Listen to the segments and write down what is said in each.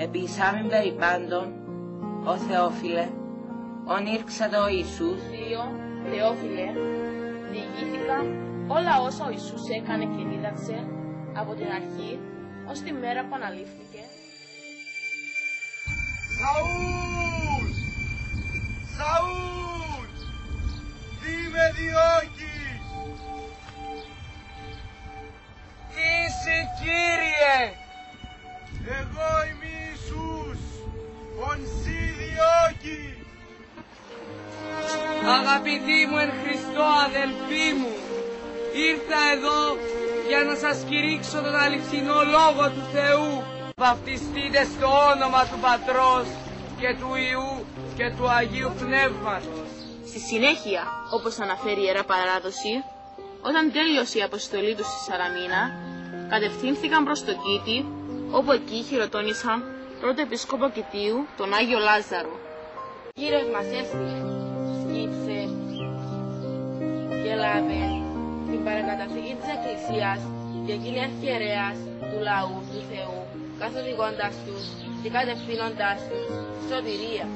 Επίσαμεν περί πάντων, ο Θεόφιλε, ονήρξατε ο Ιησούς. Θεόφιλε, διηγήθηκα όλα όσα ο Ιησούς έκανε και δίδαξε από την αρχή ως τη μέρα που αναλήφθηκε. Σαούλ! Σαούλ! Τι με διώκεις! Είσαι, Κύριε! Εγώ είμαι Ιησούς, ον σύ διώκεις! Αγαπητοί μου εν Χριστώ αδελφοί μου, ήρθα εδώ για να σας κηρύξω τον αληθινό Λόγο του Θεού. Βαφτιστείτε στο όνομα του Πατρός και του Υιού και του Αγίου Πνεύματος. Στη συνέχεια, όπως αναφέρει η Ιερά Παράδοση, όταν τέλειωσε η αποστολή τους στη Σαλαμίνα, κατευθύνθηκαν προς το Κήτη, όπου εκεί χειροτώνησαν πρώτο επίσκοπο Κητίου, τον Άγιο Λάζαρο. Κύριος μας έστειλε, σκύψε και λάβε την παρακαταθήκη της Εκκλησίας και εκείνη αρχιερέας του λαού του Θεού, καθοδηγώντας τους και κατευθύνοντας τους σωτηρία.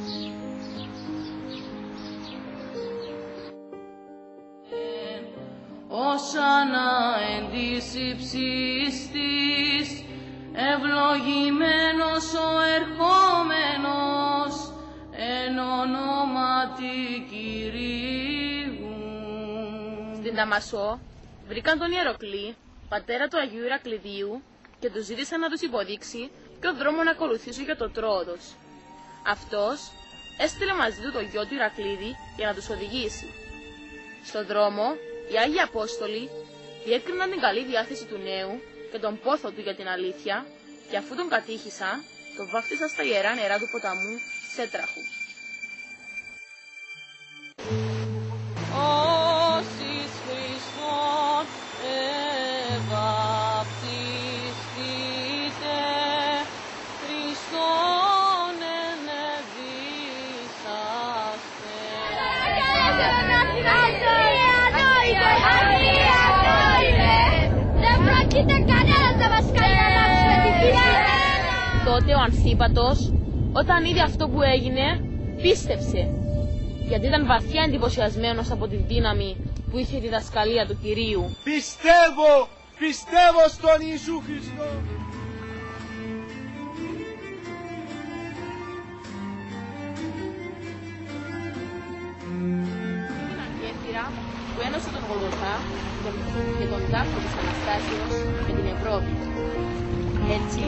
Όσανα εν της υψής της, ευλογημένος ο ερχόμενος, εν ονόματι Κυρίου. Στην Δαμασό βρήκαν τον Ιεροκλή, πατέρα του Αγίου Ηρακλειδίου, και του ζήτησαν να τους υποδείξει ποιο δρόμο να ακολουθήσουν για το Τρόοδος. Αυτός έστειλε μαζί του το γιο του Ηρακλήδη για να τους οδηγήσει. Στον δρόμο, οι Άγιοι Απόστολοι διέκριναν την καλή διάθεση του νέου και τον πόθο του για την αλήθεια, και αφού τον κατήχησαν, τον βάφτισαν στα ιερά νερά του ποταμού Σέτραχου. Όσοι Χριστόν ευαπτιστείτε, Χριστόν ενεδίσαστε. Δεν πρόκειται κανένας να μας κάνει να αλλάξουμε τη φύση. Τότε ο Ανθίπατος, όταν είδε αυτό που έγινε, πίστεψε, γιατί ήταν βαθιά εντυπωσιασμένος από τη δύναμη που είχε η διδασκαλία του Κυρίου. Πιστεύω στον Ιησού Χριστό. Ήταν γέφυρα που ένωσε τον Γολγοθά και τον τάφο της Αναστάσεως με την Ευρώπη. Έτσι,